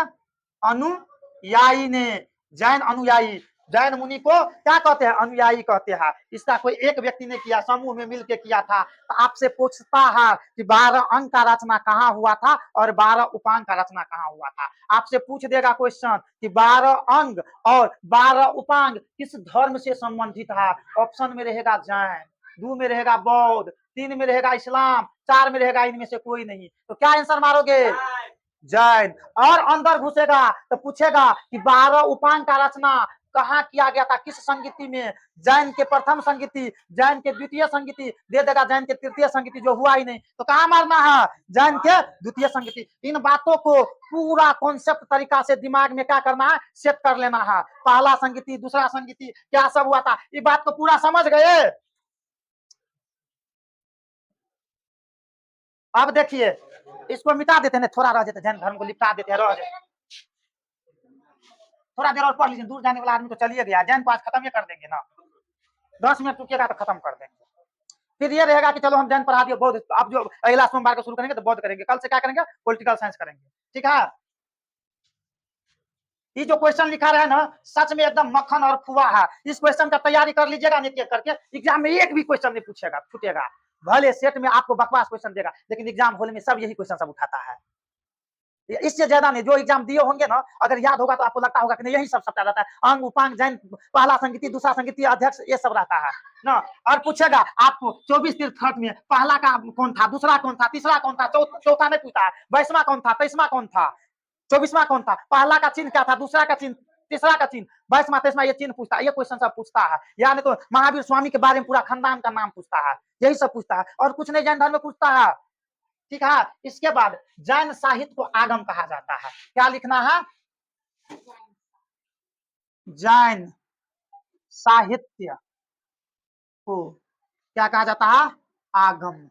अनुयायी ने। जैन अनुयायी, जैन मुनि को क्या कहते हैं? अनुयायी कहते हैं। इसका कोई एक व्यक्ति ने किया, समूह में मिलकर किया था। तो आपसे पूछता है कि 12 अंग का रचना कहाँ हुआ था और 12 उपांग का रचना कहाँ हुआ था। आपसे पूछ देगा क्वेश्चन कि 12 अंग और 12 उपांग किस धर्म से संबंधित है। ऑप्शन में रहेगा जैन, 2 में रहेगा बौद्ध, 3 में रहेगा इस्लाम, 4 में रहेगा इनमें से कोई नहीं। तो क्या आंसर मारोगे? जैन। और अंदर घुसेगा तो पूछेगा कि 12 उपांग का रचना कहाँ किया गया था, किस संगीति में? जैन के प्रथम संगीति, जैन के द्वितीय संगीति, दे देगा जैन के तृतीय संगीति जो हुआ ही नहीं। तो कहाँ मारना है? जैन के द्वितीय संगीति। इन बातों को पूरा कॉन्सेप्ट तरीका से दिमाग में क्या करना है? सेट कर लेना है। पहला संगीति, दूसरा संगीति, क्या सब हुआ था, ये बात को पूरा समझ गए। अब देखिए, इसको मिटा देते हैं, थोड़ा रह जाते, जैन धर्म को लिपटा देते हैं, रह जाते। थोड़ा देर और पढ़ लीजिए, दूर जाने वाला आदमी तो चलिए गया। जैन को आज खत्म ही कर देंगे ना, 10 मिनट रुकिएगा तो खत्म कर देंगे। फिर ये रहेगा कि चलो हम जैन पढ़ा दिए, बौद्ध अब जो अगला सोमवार को शुरू करेंगे तो बौद्ध करेंगे, कल से क्या करेंगे? पॉलिटिकल साइंस करेंगे। ठीक है, ये जो क्वेश्चन लिखा रहा है ना, सच में एकदम मक्खन और खुआ है। इस क्वेश्चन का तैयारी कर लीजिएगा, नहीं करके एग्जाम में एक भी क्वेश्चन नहीं पूछेगा, छूटेगा। भले सेट में आपको बकवास क्वेश्चन देगा, लेकिन एग्जाम हॉल में सब यही क्वेश्चन सब उठाता है। इससे ज्यादा नहीं, जो एग्जाम दिए होंगे ना, अगर याद होगा तो आपको लगता होगा कि नहीं यही सब सबटा रहता है। अंग उपांग जैन, पहला संगीति, दूसरा संगीति, अध्यक्ष, ये सब रहता है ना। और पूछेगा आपको 24 तीर्थ में पहला का कौन था, दूसरा कौन था, तीसरा कौन था, चौथा नहीं पूछता है। 22वां कौन था, 23वां कौन था, 24वां कौन था, पहला का चिन्ह क्या था, दूसरा का चिन्ह, तीसरा का चिन्ह, 22वां 23वां, ये चिन्ह पूछता है, ये क्वेश्चन सब पूछता है। यानी तो महावीर स्वामी के बारे में पूरा खानदान का नाम पूछता है, यही सब पूछता है, और कुछ नहीं जैन धर्म में पूछता है। ठीक है, इसके बाद जैन साहित्य को आगम कहा जाता है। क्या लिखना है? जैन साहित्य को क्या कहा जाता है? आगम।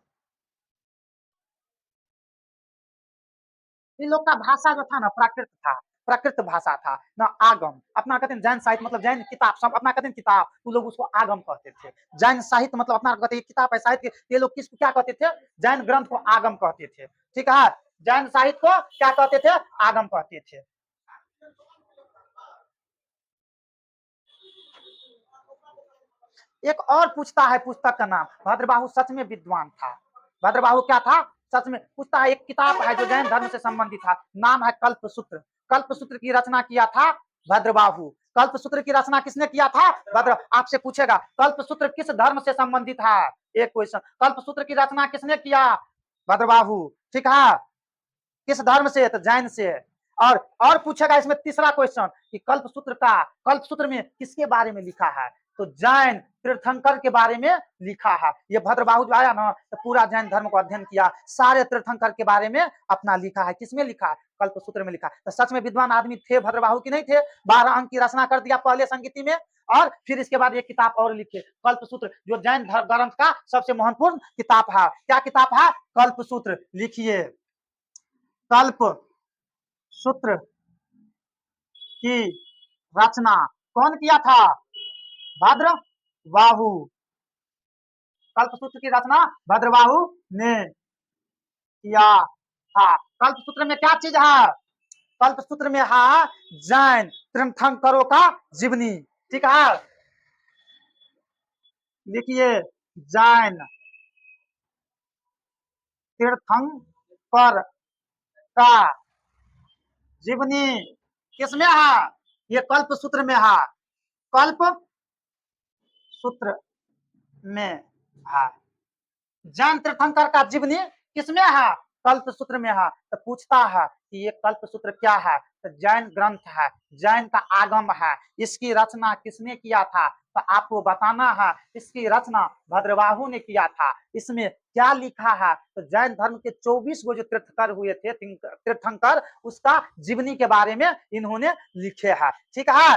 इन लोग का भाषा जो था ना प्राकृत था, प्राकृत भाषा था ना, आगम। अपना कहते हैं जैन साहित्य मतलब जैन किताब, सब अपना कहते हैं किताब, वो लोग उसको आगम कहते थे। जैन साहित्य मतलब अपना कहते हैं किताब है, साहित्य, ये लोग किसको क्या कहते थे? जैन ग्रंथ को आगम कहते थे। ठीक है, जैन साहित्य को क्या कहते थे? आगम कहते थे। एक और पूछता है पुस्तक का नाम, भद्रबाहु सच में विद्वान था। भद्रबाहु क्या था? सच में। पूछता है एक किताब है जो जैन धर्म से संबंधित था, नाम है कल्पसूत्र। कल्पसूत्र की रचना किया था भद्रबाहु। कल्पसूत्र की रचना किसने किया था? भद्र। आपसे पूछेगा कल्पसूत्र किस धर्म से संबंधित है, एक क्वेश्चन। कल्पसूत्र की रचना किसने किया? भद्रबाहु। ठीक है, किस धर्म से? तो जैन से। और पूछेगा इसमें तीसरा क्वेश्चन कि कल्पसूत्र का, कल्पसूत्र में किसके बारे में लिखा है? तो जैन तीर्थंकर के बारे में लिखा है। ये भद्रबाहु जो आया ना तो पूरा जैन धर्म को अध्ययन किया, सारे तीर्थंकर के बारे में अपना लिखा है। किसमें लिखा है? कल्पसूत्र में लिखा। तो सच में विद्वान आदमी थे भद्रबाहु की नहीं थे? 12 अंक की रचना कर दिया पहले संगीति में, और फिर इसके बाद एक किताब और लिखे कल्पसूत्र, जो जैन ग्रंथ का सबसे महत्वपूर्ण किताब है। क्या किताब है? कल्पसूत्र। लिखिए, कल्प सूत्र की रचना कौन किया था? भद्रबाहु। कल्पसूत्र की रचना भद्रबाहु ने किया था। कल्पसूत्र में क्या चीज है? कल्पसूत्र में है जैन तीर्थंकरों का जीवनी। ठीक है, लिखिए, जैन तीर्थंकर का जीवनी किसमें है? ये कल्प सूत्र में है। कल्प सूत्र में है। जैन तीर्थंकर का जीवनी किसमें है? कल्प सूत्र में है। तो पूछता है कि ये कल्प सूत्र क्या है? तो जैन ग्रंथ है, जैन का आगम है। इसकी रचना किसने किया था? तो आपको बताना है इसकी रचना भद्रबाहु ने किया था। इसमें क्या लिखा है? तो जैन धर्म के 24 गो जो तीर्थंकर हुए थे, तीर्थंकर, उसका जीवनी के बारे में इन्होंने लिखे है। ठीक है,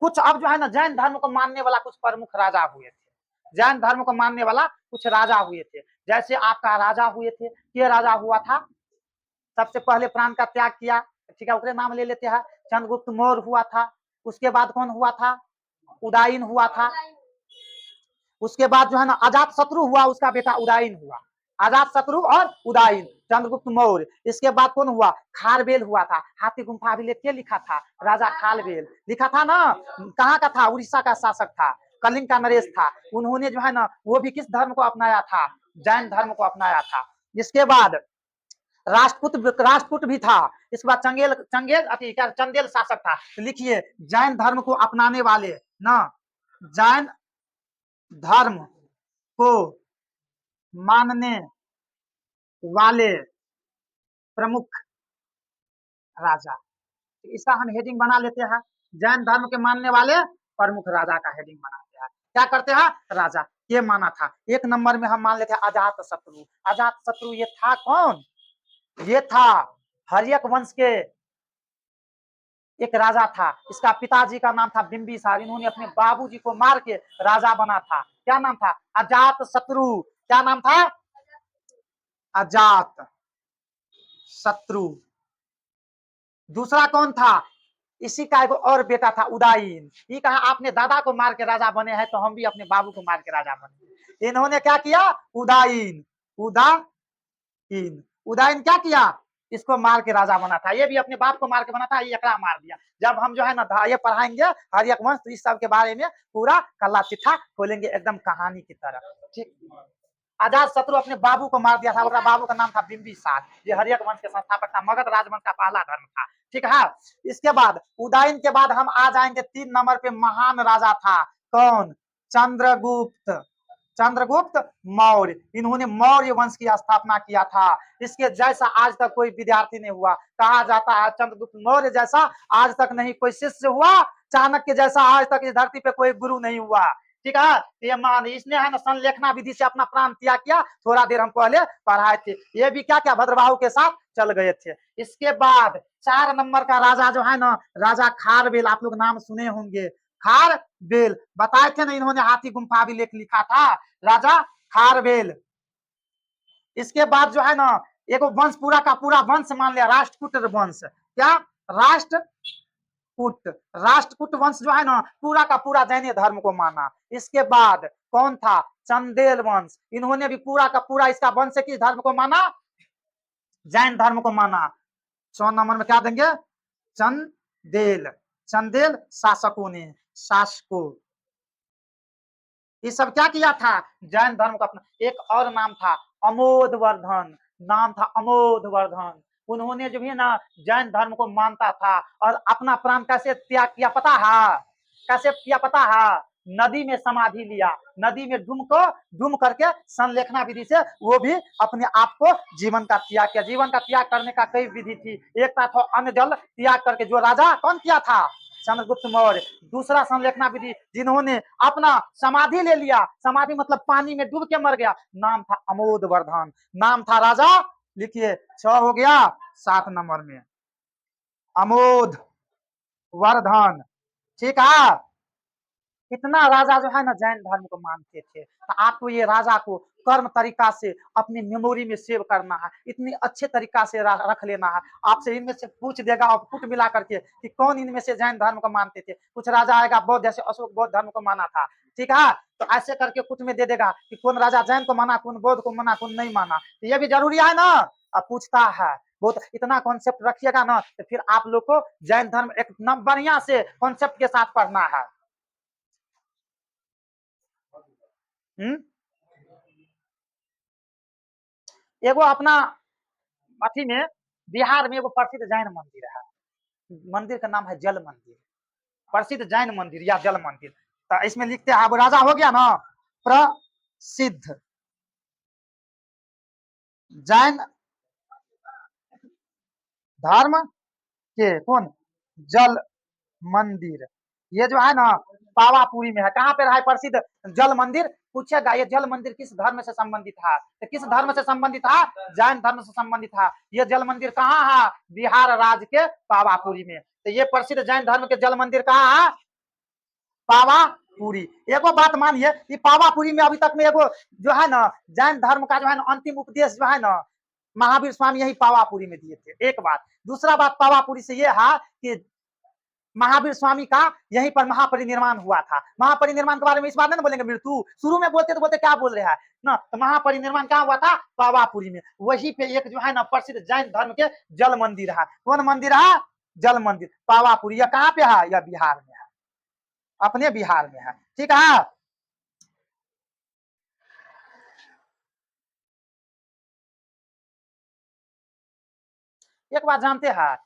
कुछ अब जो है ना जैन धर्म को मानने वाला कुछ प्रमुख राजा हुए थे। जैन धर्म को मानने वाला कुछ राजा हुए थे। जैसे आपका राजा हुए थे, ये राजा हुआ था सबसे पहले प्राण का त्याग किया। ठीक है, उसके नाम ले लेते हैं। चंद्रगुप्त मौर्य हुआ था। उसके बाद कौन हुआ था? उदयन हुआ था। उसके बाद जो है ना अजात शत्रु हुआ, उसका बेटा उदयन हुआ। अजात शत्रु और उदयन, चंद्रगुप्त मौर्य। इसके बाद कौन हुआ? खारबेल हुआ था। हाथी गुम्फा अभिलेख के लिखा था? राजा खारबेल लिखा था ना। कहाँ का था? उड़ीसा का शासक था, कलिंग का नरेश था। उन्होंने जो है ना वो भी किस धर्म को अपनाया था? जैन धर्म को अपनाया था। इसके बाद राजपूत भी था। इसके बाद चंगेल चंगेल अति क्या चंदेल शासक था। तो लिखिए, जैन धर्म को अपनाने वाले ना, जैन धर्म को मानने वाले प्रमुख राजा, इसका हम हेडिंग बना लेते हैं। जैन धर्म के मानने वाले प्रमुख राजा का हेडिंग बनाते हैं। क्या करते हैं? राजा ये माना था। एक नंबर में हम मान लेते हैं अजात शत्रु। अजात शत्रु ये था कौन? ये था हर्यक वंश के एक राजा था। इसका पिताजी का नाम था बिंबिसार। इन्होंने अपने बाबूजी को मार के राजा बना था। क्या नाम था? अजात शत्रु। क्या नाम था? अजात शत्रु। दूसरा कौन था? इसी का एक और बेटा था उदयन। ये कहा आपने दादा को मार के राजा बने हैं तो हम भी अपने बाबू को मार के राजा बने। इन्होंने क्या किया? उदयन। उदयन क्या किया? इसको मार के राजा बना था। ये भी अपने बाप को मार के बना था, ये एकड़ा मार दिया। जब हम जो है ना ये पढ़ाएंगे हर्यक वंश, तो इस सब के बारे में पूरा कल्ला चिट्ठा खोलेंगे एकदम कहानी की तरह। ठीक, अजात शत्रु अपने बाबू को मार दिया था। उसका बाबू का नाम था बिंबिसार। ये हर्यक वंश के संस्थापक था, मगध राजवंश का पहला धर्म था। ठीक है, इसके बाद उदयन के बाद हम आ जाएंगे 3 नंबर पे। महान राजा था कौन? चंद्रगुप्त। चंद्रगुप्त मौर्य। इन्होंने मौर्य वंश की स्थापना किया था। इसके जैसा आज तक कोई विद्यार्थी नहीं हुआ। कहा जाता है चंद्रगुप्त मौर्य जैसा आज तक नहीं कोई शिष्य हुआ, चाणक्य जैसा आज तक इस धरती पे कोई गुरु नहीं हुआ। ठीक है, ये मान इसने है ना संलेखना विधि से अपना प्राण त्याग किया। थोड़ा देर हम पहले पढ़ाए थे। ये भी क्या क्या भद्रबाहु के साथ चल गए थे। इसके बाद 4 नंबर का राजा जो है ना, राजा खारबेल, आप लोग नाम सुने होंगे। खारबेल बताए थे ना, इन्होंने हाथी गुम्फा भी लेख लिखा था, राजा खारबेल। इसके बाद जो है ना, एगो वंश पूरा का पूरा वंश मान लिया, राष्ट्रकूट वंश। क्या? राष्ट्रकूट। राष्ट्रकूट वंश जो है ना, पूरा का पूरा जैन धर्म को माना। इसके बाद कौन था? चंदेल वंश। इन्होंने भी पूरा का पूरा इसका वंश किस धर्म को माना? जैन धर्म को माना। 100 नंबर में क्या देंगे? चंदेल। चंदेल शासकों ने, शासकों, ये सब क्या किया था? जैन धर्म का अपना। एक और नाम था अमोधवर्धन, नाम था अमोधवर्धन। उन्होंने जो है ना, जैन धर्म को मानता था और अपना प्राण कैसे त्याग किया पता है? कैसे किया पता है? नदी में समाधि लिया, नदी में डूब करके संलेखना विधि से वो भी अपने आप को जीवन का त्याग किया। जीवन का त्याग करने का कई विधि थी। एक था अन्न जल त्याग करके, जो राजा कौन किया था? चंद्रगुप्त मौर्य। दूसरा संलेखना विधि, जिन्होंने अपना समाधि ले लिया, समाधि मतलब पानी में डूब के मर गया, नाम था अमोधवर्धन। नाम था राजा, लिखिए 6 हो गया। 7 नंबर में अमोध वर्धन। ठीक है। इतना राजा जो है ना जैन धर्म को मानते थे। तो आपको ये राजा को कर्म तरीका से अपनी मेमोरी में सेव करना है, इतनी अच्छे तरीका से रख लेना है। आपसे इनमें से पूछ देगा और कुट मिला करके कि कौन इनमें से जैन धर्म को मानते थे। कुछ राजा आएगा बौद्ध, जैसे अशोक बौद्ध धर्म को माना था, ठीक है, तो ऐसे करके कुट में दे देगा कि कौन राजा जैन को माना, कौन बौद्ध को माना, कौन नहीं माना। तो ये भी जरूरी है ना, अब पूछता है। बहुत इतना कॉन्सेप्ट रखिएगा ना, तो फिर आप लोग को जैन धर्म एक बढ़िया से कॉन्सेप्ट के साथ पढ़ना है। एगो अपना अथी में, बिहार में एगो प्रसिद्ध जैन मंदिर है। मंदिर का नाम है जल मंदिर। प्रसिद्ध जैन मंदिर या जल मंदिर। तो इसमें लिखते हैं, अब राजा हो गया ना, प्रसिद्ध जैन धर्म के कौन? जल मंदिर। ये जो है ना, पावापुरी में है। कहाँ पे रहा है प्रसिद्ध जल मंदिर? पूछेगा ये जल मंदिर किस धर्म से संबंधित है, तो किस धर्म से संबंधित है? जैन धर्म से संबंधित है। ये जल मंदिर कहाँ है? बिहार राज्य के पावापुरी में। तो ये प्रसिद्ध जैन धर्म के जल मंदिर कहाँ है? पावापुरी। एगो बात मानिए कि पावापुरी में अभी तक में एगो जो है ना, जैन धर्म का जो है ना अंतिम उपदेश जो है ना, महावीर स्वामी यही पावापुरी में दिए थे। एक बात। दूसरा बात पावापुरी से ये है कि महावीर स्वामी का यहीं पर महापरिनिर्वाण हुआ था। महापरिनिर्वाण के बारे में इस बार नहीं बोलेंगे मृत्यु, शुरू में बोलते तो बोलते क्या बोल रहे हैं ना, तो महापरिनिर्वाण कहाँ हुआ था? पावापुरी में। वहीं पे एक जो है ना प्रसिद्ध जैन धर्म के जल मंदिर है। कौन मंदिर है? जल मंदिर पावापुरी। यह कहाँ पे है? यह बिहार में है, अपने बिहार में है। ठीक है। एक बात जानते हैं,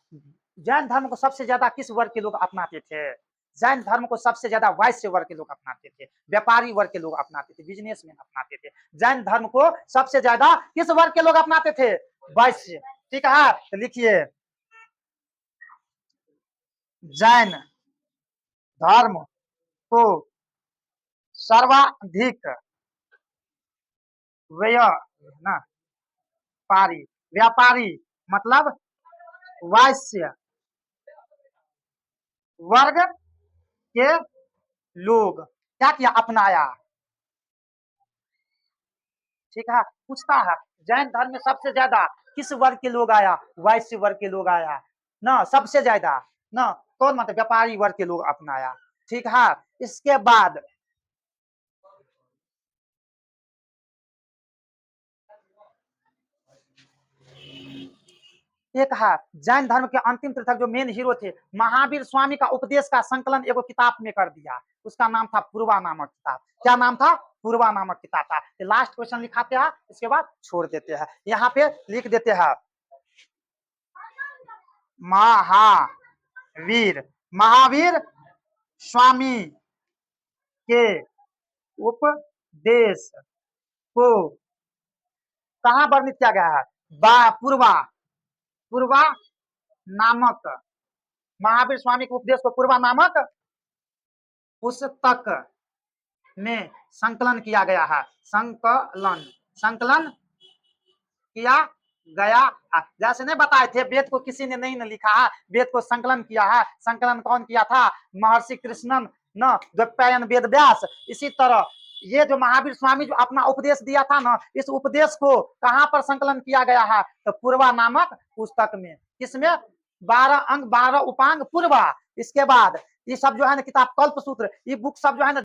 जैन धर्म को सबसे ज्यादा किस वर्ग के लोग अपनाते थे? जैन धर्म को सबसे ज्यादा वैश्य वर्ग के लोग अपनाते थे, व्यापारी वर्ग के लोग अपनाते थे, बिजनेसमैन अपनाते थे। जैन धर्म को सबसे ज्यादा किस वर्ग के लोग अपनाते थे? वैश्य। ठीक है, तो लिखिए जैन धर्म को सर्वाधिक व्यय ना पारी, व्यापारी मतलब वैश्य वर्ग के लोग क्या किया? अपनाया। ठीक है। पूछता है जैन धर्म में सबसे ज्यादा किस वर्ग के लोग आया? वैश्य वर्ग के लोग आया ना, सबसे ज्यादा ना। कौन? मतलब व्यापारी वर्ग के लोग अपनाया। ठीक है। इसके बाद एक है जैन धर्म के अंतिम तीर्थक जो मेन हीरो थे, महावीर स्वामी का उपदेश का संकलन एगो किताब में कर दिया। उसका नाम था पूर्वा नामक किताब। क्या नाम था? पूर्वा नामक किताब था। लास्ट क्वेश्चन लिखाते हैं, इसके बाद छोड़ देते हैं। यहाँ पे लिख देते हैं महावीर, महावीर स्वामी के उपदेश को कहाँ वर्णित किया गया है? पूर्वा, पूर्वा नामक, महावीर स्वामी के उपदेश को पूर्वा नामक पुस्तक में संकलन किया गया है। संकलन, संकलन किया गया। जैसे नहीं बताए थे वेद को किसी ने नहीं न लिखा है, वेद को संकलन किया है। संकलन कौन किया था? महर्षि कृष्णन न द्वैपायन वेद व्यास। इसी तरह ये जो महावीर स्वामी जो अपना उपदेश दिया था ना, इस उपदेश को कहाँ पर संकलन किया गया है? तो पूर्वा नामक पुस्तक में। किसमें? 12 अंग 12 उपांग पूर्वा। इसके बाद ये सब जो है ना किताब कल्प सूत्र, ये बुक सब जो है ना